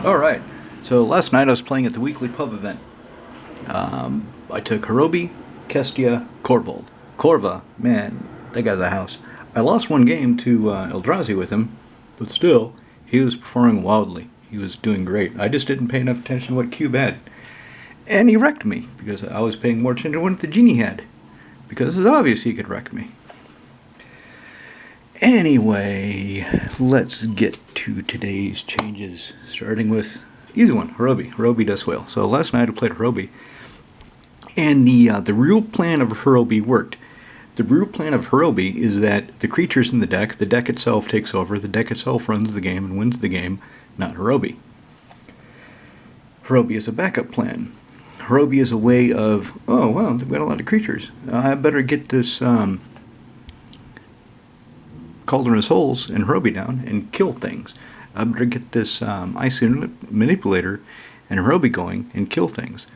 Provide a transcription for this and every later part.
Alright, so last night I was playing at the weekly pub event. I took Horobi, Kestia, Korvald. Korva, man, that guy's a house. I lost one game to Eldrazi with him, but still, he was performing wildly. He was doing great. I just didn't pay enough attention to what Cube had. And he wrecked me, because I was paying more attention to what the genie had. Because it's obvious he could wreck me. Anyway, let's get to today's changes, starting with easy one, Horobi. Horobi does well. So last night I played Horobi, and the real plan of Horobi worked. The real plan of Horobi is that the creatures in the deck itself takes over, the deck itself runs the game and wins the game, not Horobi. Horobi is a backup plan. Horobi is a way of, oh, well, they've got a lot of creatures. I better get this Cauldron of Souls and Horobi down and kill things. I better get this Ice Manipulator and Horobi going and kill things.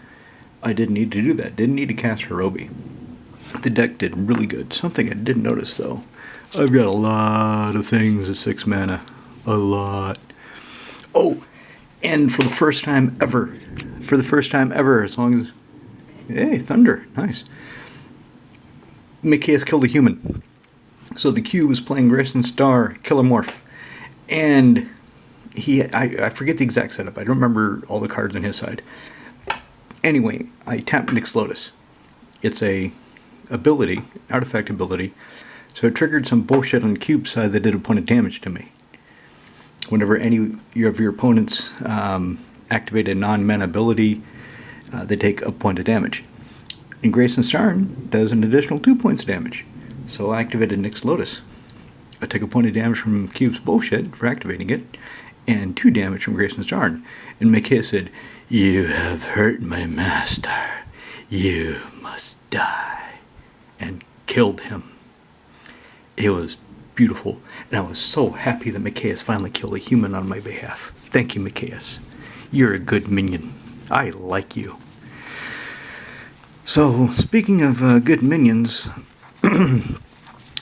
I didn't need to do that. Didn't need to cast Horobi. The deck did really good. Something I didn't notice though. I've got a lot of things at 6 mana. A lot. Oh, and for the first time ever, as long as... Hey, Thunder. Nice. Mikaeus killed a human. So the Cube was playing Grayson Star Killer Morph, and I forget the exact setup. I don't remember all the cards on his side. Anyway, I tapped Nyx Lotus. It's a ability, artifact ability, so it triggered some bullshit on the Cube's side that did a point of damage to me. Whenever any of your opponents activate a non-mana ability, they take a point of damage. And Grayson Star does an additional 2 points of damage. So I activated Nyx Lotus. I took a point of damage from Cube's bullshit for activating it, and 2 damage from Grayson's Darn. And Mikaeus said, "You have hurt my master. You must die." And killed him. It was beautiful, and I was so happy that Mikaeus finally killed a human on my behalf. Thank you, Mikaeus. You're a good minion. I like you. So, speaking of good minions...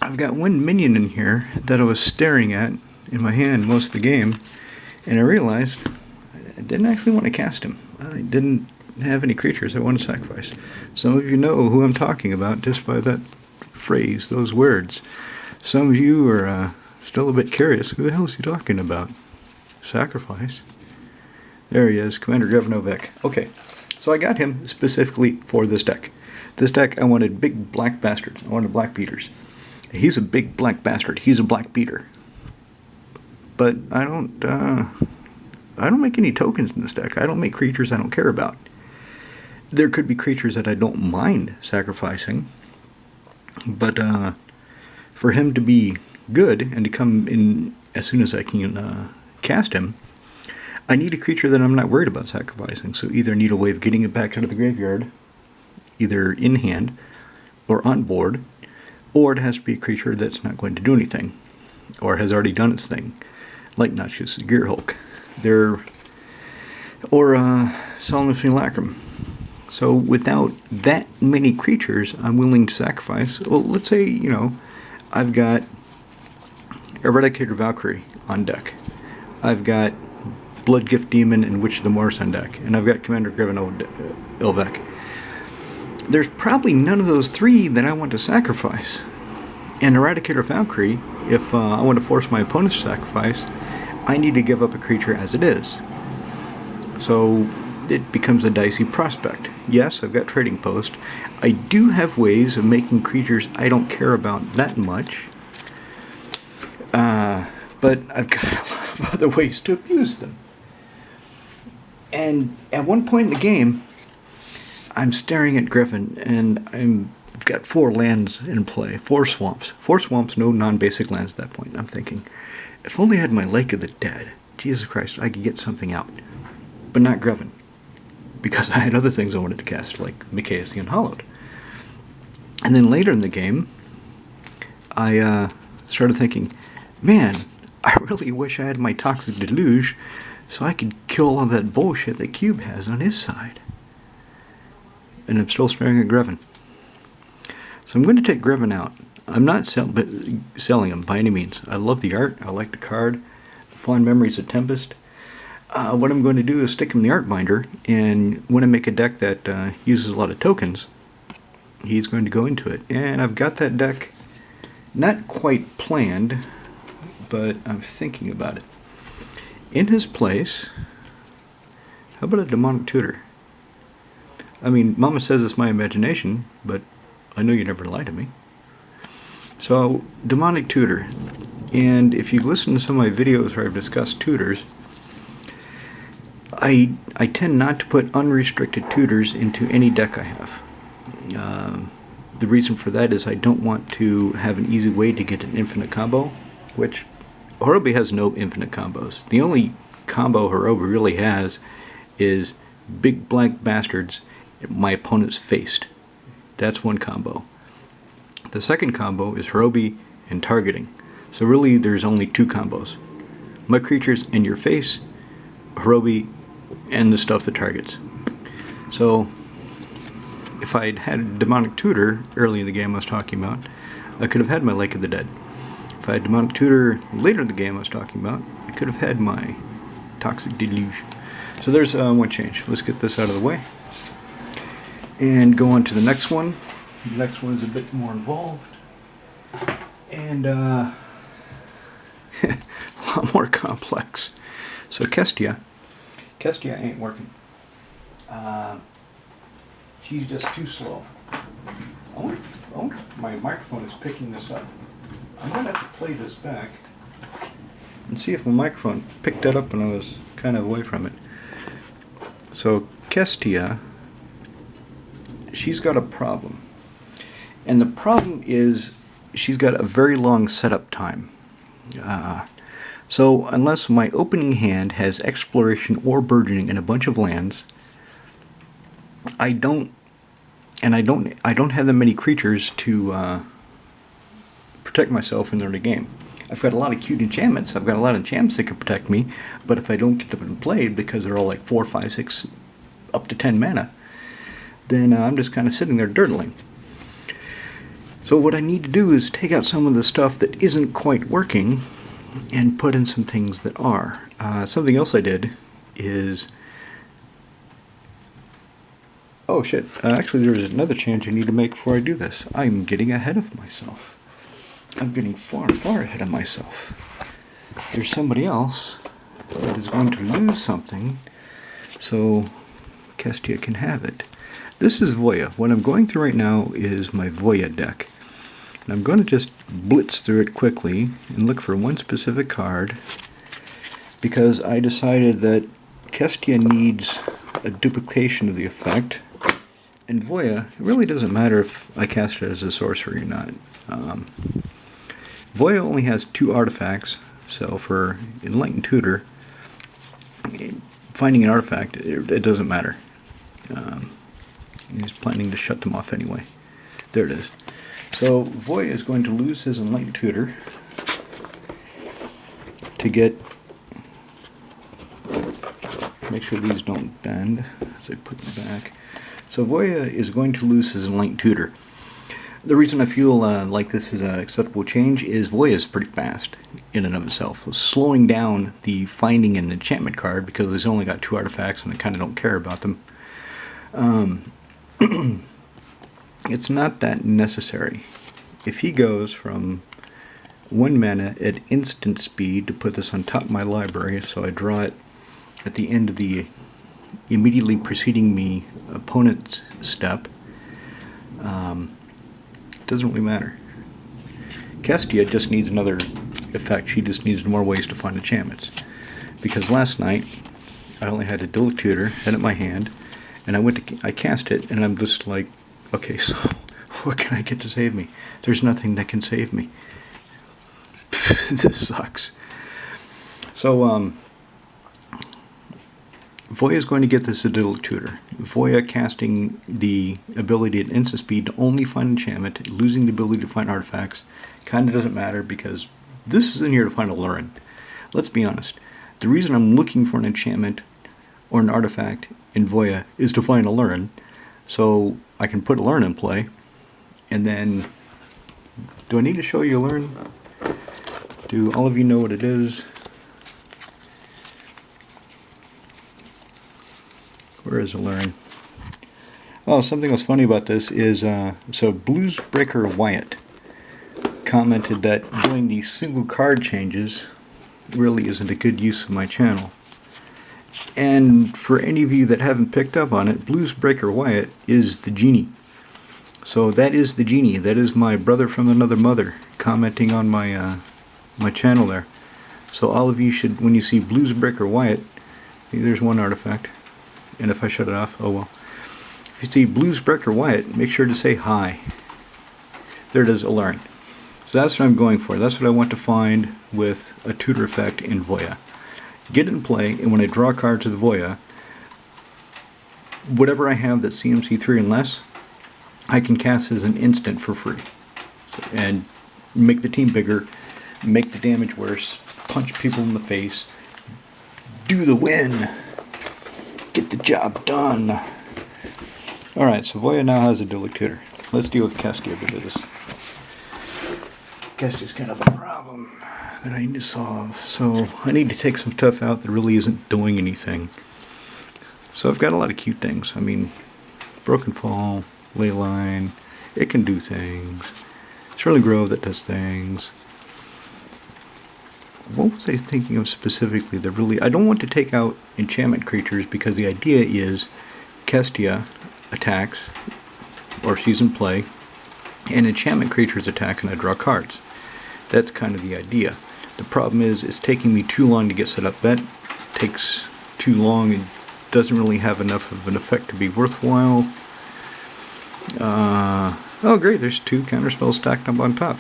I've got one minion in here that I was staring at in my hand most of the game, and I realized I didn't actually want to cast him. I didn't have any creatures I want to sacrifice. Some of you know who I'm talking about just by that phrase, those words. Some of you are still a bit curious. Who the hell is he talking about? Sacrifice. There he is, Commander Grevenovec. Okay, so I got him specifically for this deck. This deck, I wanted big black bastards. I wanted black beaters. He's a big black bastard. He's a black beater. But I don't make any tokens in this deck. I don't make creatures I don't care about. There could be creatures that I don't mind sacrificing. But for him to be good and to come in as soon as I can cast him, I need a creature that I'm not worried about sacrificing. So either I need a way of getting it back out of the graveyard, either in hand or on board, or it has to be a creature that's not going to do anything, or has already done its thing, like Noxious Gearhulk, or Solemnus Lacrum. So without that many creatures I'm willing to sacrifice, well, let's say, I've got Eradicator Valkyrie on deck, I've got Bloodgift Demon and Witch of the Morse on deck, and I've got Commander Grevenovec. There's probably none of those 3 that I want to sacrifice. And Eradicator Valkyrie, if I want to force my opponent's sacrifice, I need to give up a creature as it is. So it becomes a dicey prospect. Yes, I've got Trading Post. I do have ways of making creatures I don't care about that much. But I've got a lot of other ways to abuse them. And at one point in the game, I'm staring at Griffin, and I've got 4 lands in play, 4 swamps. 4 swamps, no non-basic lands at that point. I'm thinking, if only I had my Lake of the Dead, Jesus Christ, I could get something out. But not Griffin, because I had other things I wanted to cast, like Mikaeus the Unhallowed. And then later in the game, I started thinking, man, I really wish I had my Toxic Deluge so I could kill all that bullshit that Cube has on his side. And I'm still staring at Greven. So I'm going to take Greven out. I'm not selling him by any means. I love the art. I like the card. Fond Memories of Tempest. what I'm going to do is stick him in the art binder, and when I make a deck that uses a lot of tokens, he's going to go into it. And I've got that deck not quite planned, but I'm thinking about it. In his place, how about a demonic tutor? I mean, Mama says it's my imagination, but I know you never lie to me. So, demonic tutor. And if you listen to some of my videos where I've discussed tutors, I tend not to put unrestricted tutors into any deck I have. The reason for that is I don't want to have an easy way to get an infinite combo, which Horobi has no infinite combos. The only combo Horobi really has is big blank bastards my opponent's faced. That's one combo. The second combo is Horobi and targeting. So really there's only two combos. My creatures in your face, Horobi, and the stuff that targets. So if I'd had a demonic tutor early in the game I was talking about, I could have had my Lake of the Dead. If I had demonic tutor later in the game I was talking about, I could have had my Toxic Deluge. So there's one change. Let's get this out of the way and go on to the next one. The next one is a bit more involved and a lot more complex. So Kestia ain't working. She's just too slow. I wonder if my microphone is picking this up. I'm going to have to play this back and see if my microphone picked that up when I was kind of away from it. So Kestia, she's got a problem. And the problem is she's got a very long setup time. So unless my opening hand has exploration or burgeoning in a bunch of lands, I don't have that many creatures to protect myself in the early game. I've got a lot of cute enchantments. I've got a lot of enchantments that can protect me, but if I don't get them in play because they're all like 4, 5, 6, up to 10 mana, then I'm just kind of sitting there dirtling. So what I need to do is take out some of the stuff that isn't quite working and put in some things that are. Something else I did is... Oh shit, actually there's another change I need to make before I do this. I'm getting ahead of myself. I'm getting far, far ahead of myself. There's somebody else that is going to lose something, so Kestia can have it. This is Voya. What I'm going through right now is my Voya deck. And I'm going to just blitz through it quickly and look for one specific card because I decided that Kestia needs a duplication of the effect. And Voya, it really doesn't matter if I cast it as a sorcery or not. Voya only has 2 artifacts, so for Enlightened Tutor, finding an artifact, it doesn't matter. He's planning to shut them off anyway. There it is. So Voya is going to lose his Enlightened Tutor to get... Make sure these don't bend as I put them back. So Voya is going to lose his Enlightened Tutor. The reason I feel like this is an acceptable change is Voya is pretty fast in and of itself. So slowing down the finding an enchantment card because he's only got 2 artifacts and I kind of don't care about them. It's not that necessary. If he goes from 1 mana at instant speed to put this on top of my library, so I draw it at the end of the immediately preceding me opponent's step, doesn't really matter. Kestia just needs another effect. She just needs more ways to find enchantments. Because last night I only had a Dual Tutor, had it in my hand, and I cast it, and I'm just like, okay, so what can I get to save me? There's nothing that can save me. This sucks. So Voya is going to get this Dual Tutor. Voya casting the ability at instant speed to only find enchantment, losing the ability to find artifacts, kind of doesn't matter because this is in here to find a Lurin. Let's be honest. The reason I'm looking for an enchantment or an artifact in Voya is to find a Lurin, so I can put a Lurin in play, and then... Do I need to show you a Lurin? Do all of you know what it is? Where is Alluring? Oh, something that's funny about this is, so Bluesbreaker Wyatt commented that doing these single card changes really isn't a good use of my channel. And for any of you that haven't picked up on it, Bluesbreaker Wyatt is the genie. So that is the genie. That is my brother from another mother commenting on my my channel there. So all of you should, when you see Bluesbreaker Wyatt, there's one artifact. And if I shut it off, oh well. If you see Bluesbreaker Wyatt, make sure to say hi. There it is, Alluring. So that's what I'm going for. That's what I want to find with a tutor effect in Voya. Get it in play, and when I draw cards with Voya, whatever I have that's CMC 3 and less, I can cast as an instant for free. And make the team bigger, make the damage worse, punch people in the face, do the win, get the job done. Alright, so Voya now has a dual tutor. Let's deal with Kestia because Kestia's kind of a problem that I need to solve. So I need to take some stuff out that really isn't doing anything. So I've got a lot of cute things. I mean, Broken Fall, Leyline, it can do things. Shirley Grove that does things. What was I thinking of specifically that really... I don't want to take out enchantment creatures because the idea is Kestia attacks, or she's in play, and enchantment creatures attack and I draw cards. That's kind of the idea. The problem is it's taking me too long to get set up. That takes too long and doesn't really have enough of an effect to be worthwhile. Oh great, there's 2 counterspells stacked up on top.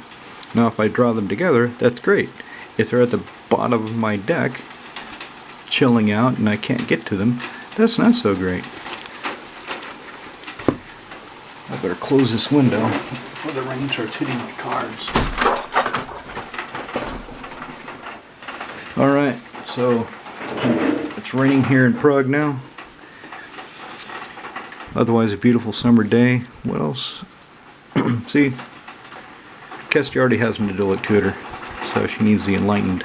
Now if I draw them together, that's great. If they're at the bottom of my deck, chilling out and I can't get to them, that's not so great. I better close this window before the rain starts hitting my cards. Alright, so it's raining here in Prague now. Otherwise a beautiful summer day. What else? See, Kestia already has an idyllic tutor, so she needs the enlightened.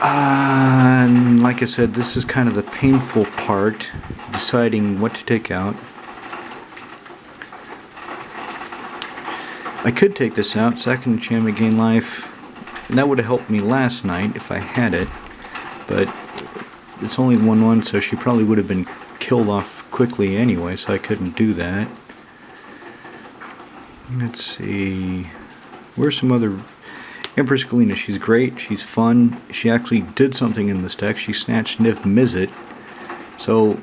And like I said, this is kind of the painful part, deciding what to take out. I could take this out, second enchantment, gain life, and that would have helped me last night if I had it, but it's only 1/1, so she probably would have been killed off quickly anyway, so I couldn't do that. Let's see, where's some other... Empress Galena, she's great, she's fun, she actually did something in this deck, she snatched Niv Mizzet, so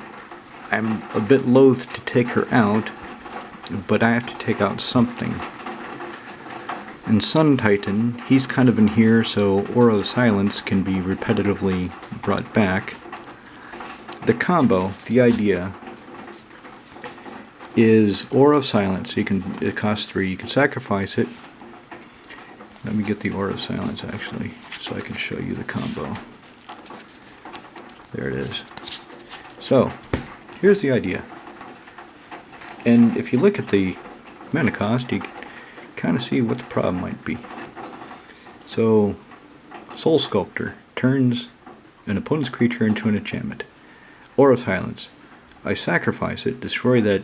I'm a bit loath to take her out, but I have to take out something. And Sun Titan, he's kind of in here, so Aura of Silence can be repetitively brought back. The combo, the idea, is Aura of Silence. It costs 3. You can sacrifice it. Let me get the Aura of Silence actually, so I can show you the combo. There it is. So, here's the idea. And if you look at the mana cost, you kind of see what the problem might be. So, Soul Sculptor turns an opponent's creature into an enchantment. Aura of Silence. I sacrifice it, destroy that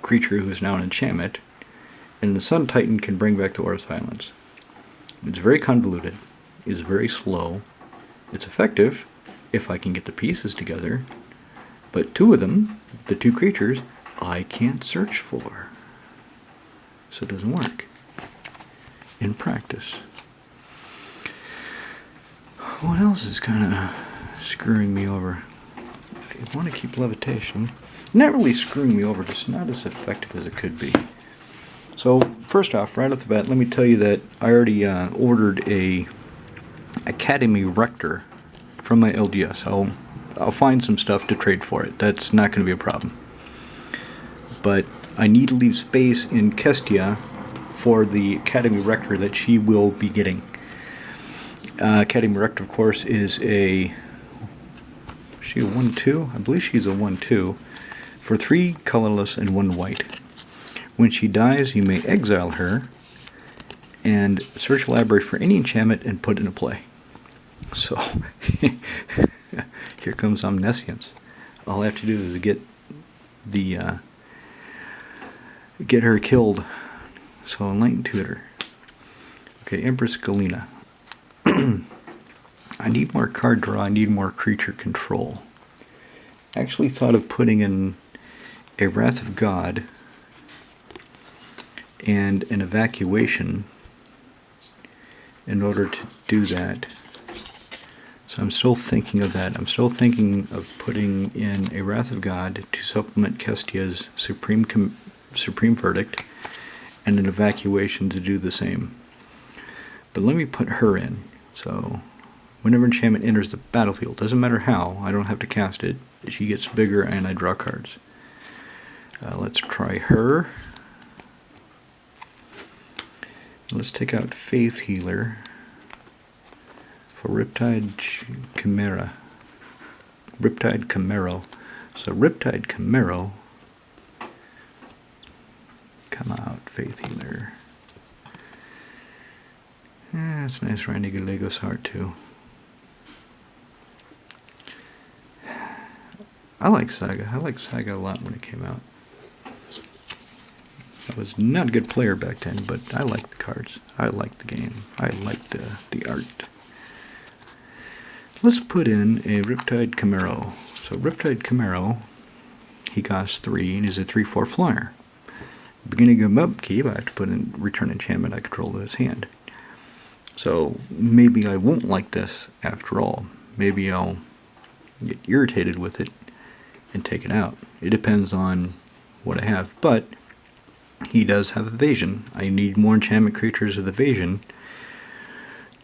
creature who is now an enchantment, and the Sun Titan can bring back the Aura of Silence. It's very convoluted, it's very slow, it's effective if I can get the pieces together, but 2 of them, the 2 creatures, I can't search for. So it doesn't work in practice. What else is kind of screwing me over? I want to keep levitation. Not really screwing me over, just not as effective as it could be. So first off, right off the bat, let me tell you that I already ordered a Academy Rector from my LGS. I'll find some stuff to trade for it. That's not going to be a problem. But I need to leave space in Kestia for the Academy Rector that she will be getting. Academy Rector, of course, is she a 1/2? I believe she's a 1/2 for 3 colorless and 1 white. When she dies, you may exile her and search the library for any enchantment and put it into play. So, here comes Omniscience. all I have to do is get her killed. So Enlightened Tutor. Okay, Empress Galena. I need more card draw. I need more creature control. I actually thought of putting in a Wrath of God and an Evacuation in order to do that. So I'm still thinking of that. I'm still thinking of putting in a Wrath of God to supplement Kestia's Supreme Verdict and an Evacuation to do the same. But let me put her in. So whenever enchantment enters the battlefield, doesn't matter how, I don't have to cast it, she gets bigger and I draw cards. Let's try her. Let's take out Faith Healer for Riptide Chimera. Riptide Camaro. So Riptide Camaro. Come out, Faith Healer. Yeah, that's nice. Randy Gallegos Heart too. I like Saga. I liked Saga a lot when it came out. I was not a good player back then, but I liked the cards. I liked the game. I liked the art. Let's put in a Riptide Camaro. So Riptide Camaro, he costs 3 and is a 3/4 flyer. Beginning of upkeep, I have to put in return enchantment I control to his hand. So maybe I won't like this after all. Maybe I'll get irritated with it and take it out. It depends on what I have, but he does have evasion. I need more enchantment creatures with evasion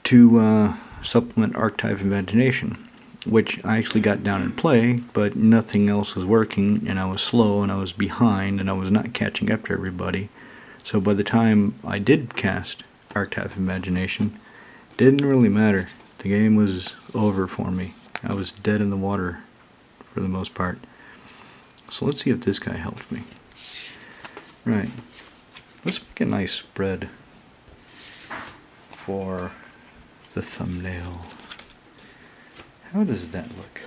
to supplement Archetype Imagination, which I actually got down in play, but nothing else was working, and I was slow, and I was behind, and I was not catching up to everybody. So by the time I did cast Archetype Imagination, didn't really matter. The game was over for me. I was dead in the water for the most part. So let's see if this guy helps me. Right. Let's make a nice spread for the thumbnail. How does that look?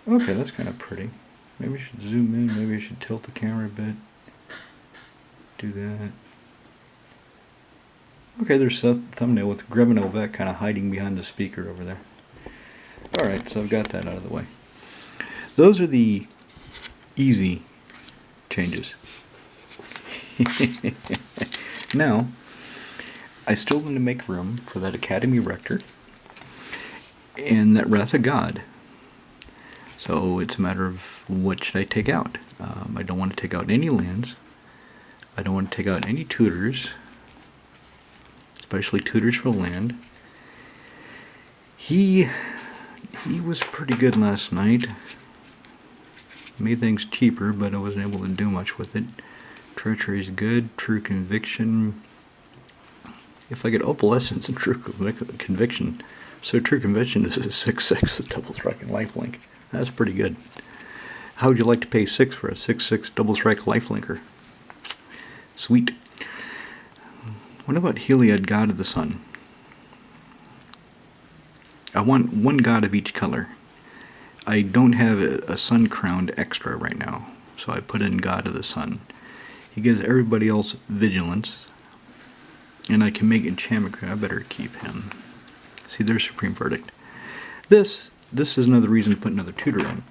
Okay, that's kind of pretty. Maybe I should zoom in, maybe I should tilt the camera a bit. Do that. Okay, there's a thumbnail with Greven Elvet kind of hiding behind the speaker over there. Alright, so I've got that out of the way. Those are the easy changes. Now, I still need to make room for that Academy Rector and that Wrath of God. So it's a matter of what should I take out. I don't want to take out any lands. I don't want to take out any tutors, especially tutors for land. He was pretty good last night. Made things cheaper, but I wasn't able to do much with it. Treachery is good. True Conviction. If I get Opalescence and True Conviction, so True Conviction is a 6/6 that double strike and lifelink. That's pretty good. How would you like to pay 6 for a 6/6 double strike lifelinker? Sweet. What about Heliod, God of the Sun? I want one god of each color. I don't have a sun crowned extra right now, so I put in God of the Sun. He gives everybody else vigilance, and I can make enchantment. I better keep him. See, there's Supreme Verdict. This is another reason to put another tutor in.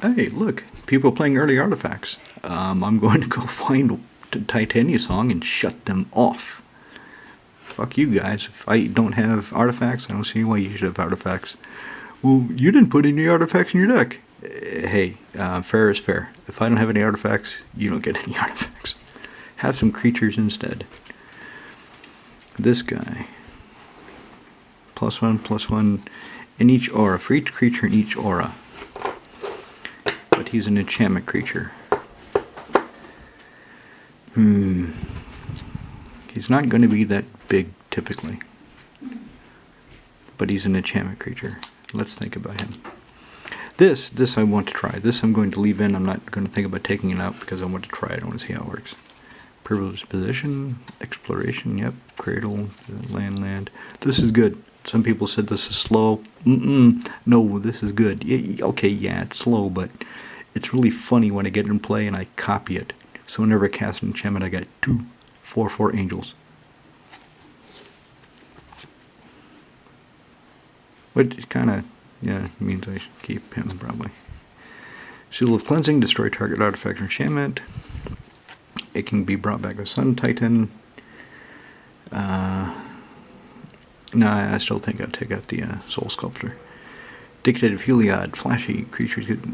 Hey, look, people playing early artifacts. I'm going to go find Titania Song and shut them off. Fuck you guys. If I don't have artifacts, I don't see why you should have artifacts. Well, you didn't put any artifacts in your deck. Hey, fair is fair. If I don't have any artifacts, you don't get any artifacts. Have some creatures instead. This guy. +1/+1 in each aura. For each creature in each aura. But he's an enchantment creature. He's not going to be that big, typically. But he's an enchantment creature. Let's think about him. This I want to try. This I'm going to leave in. I'm not going to think about taking it out because I want to try it. I want to see how it works. Privileged position, exploration, yep, cradle, land. This is good. Some people said this is slow. No, this is good. Okay, yeah, it's slow, but it's really funny when I get it in play and I copy it. So whenever I cast an enchantment, I got 4/4 angels. Which kind of, yeah, means I should keep him probably. Seal of Cleansing, destroy target artifact or enchantment. It can be brought back with Sun Titan. No, I still think I'd take out the Soul Sculptor. Dictative Heliod, flashy creatures get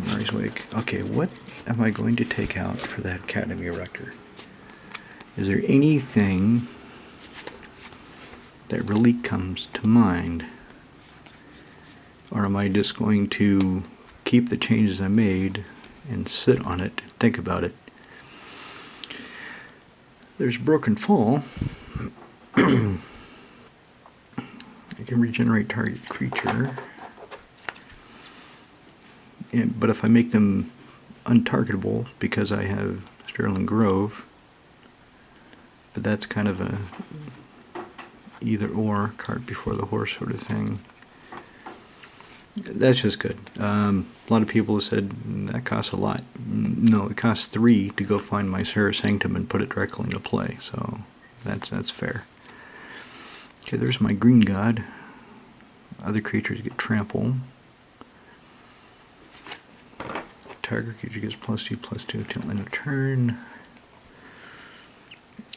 Rise Wake. Okay, what am I going to take out for that Academy Erector? Is there anything that really comes to mind? Or am I just going to keep the changes I made and sit on it and think about it? There's Broken Fall. I can regenerate target creature. But if I make them untargetable because I have Sterling Grove, but that's kind of a either or, cart before the horse sort of thing. That's just good. A lot of people have said that costs a lot. No, it costs 3 to go find my Serra Sanctum and put it directly into play, so that's fair. Okay, there's my Green God. Other creatures get trample. Target creature gets +2/+2 till end of turn.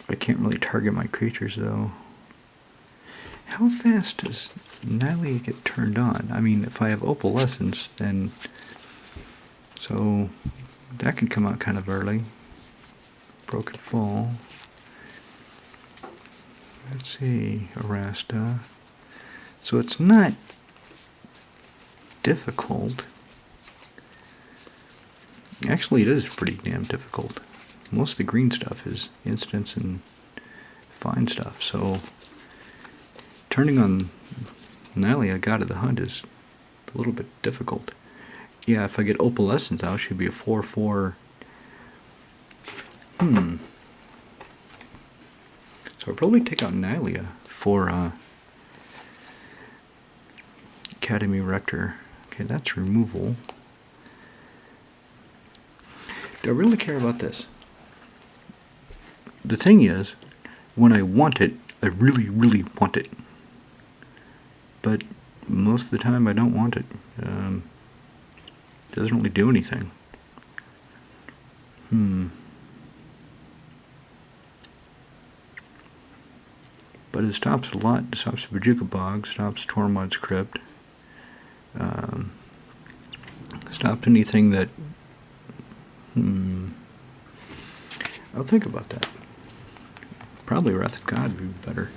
I can't really target my creatures though. How fast does Natalie get turned on? I mean, if I have Opalescence, then so that can come out kind of early. Broken Fall. Let's see, Arasta. So it's not difficult. Actually, it is pretty damn difficult. Most of the green stuff is instants and fine stuff, so turning on Nylia, God of the Hunt, is a little bit difficult. Yeah, if I get Opalescence out, it should be a 4/4. So I'll probably take out Nylia for Academy Rector. Okay, that's removal. Do I really care about this? The thing is, when I want it, I really, really want it. But most of the time I don't want it. It doesn't really do anything. But it stops a lot. It stops the Bajuka Bog, stops Tormod's Crypt. Stopped anything that... I'll think about that. Probably Wrath of God would be better.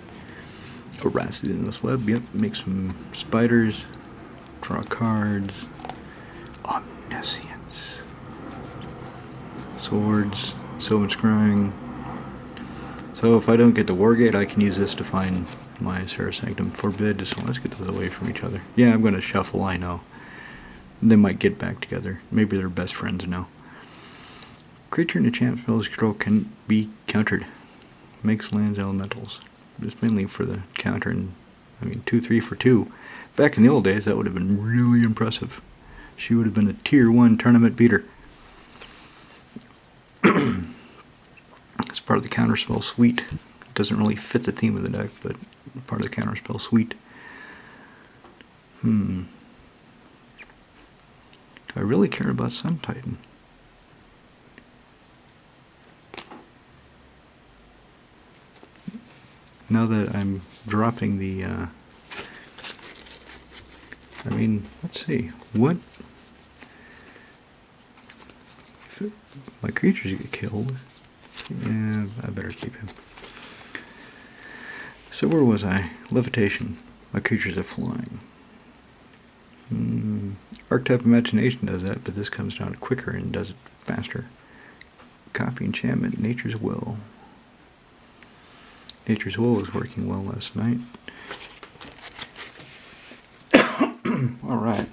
Harass it in this web, yep. Make some spiders. Draw cards. Omniscience. Swords. Sylvan Scrying. So if I don't get the Wargate, I can use this to find my Serra Sanctum. Forbid, so let's get those away from each other. Yeah, I'm going to shuffle, I know. They might get back together. Maybe they're best friends now. Creature and enchant spells control can be countered. Makes lands elementals. Just mainly for the counter, and I mean 2/3 for 2. Back in the old days, that would have been really impressive. She would have been a tier 1 tournament beater. It's part of the counterspell suite. It doesn't really fit the theme of the deck, but part of the counterspell suite. Do I really care about Sun Titan? Now that I'm dropping the, I mean, let's see, what, if my creatures get killed, yeah, I better keep him. So where was I? Levitation, my creatures are flying. Archetype Imagination does that, but this comes down quicker and does it faster. Copy Enchantment, Nature's Will. Nature's Will was working well last night. Alright.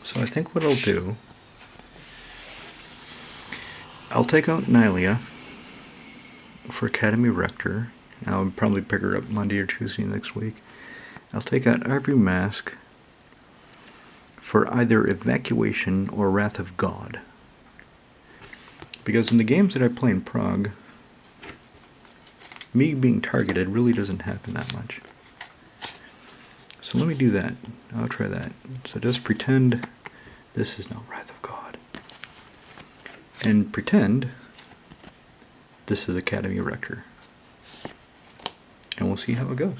So I think what I'll do, I'll take out Nylia. for Academy Rector. I'll probably pick her up Monday or Tuesday next week. I'll take out Ivory Mask for either Evacuation or Wrath of God. Because in the games that I play in Prague, me being targeted really doesn't happen that much. So let me do that. I'll try that. So just pretend this is no Wrath of God. And pretend this is Academy Rector. And we'll see how it goes.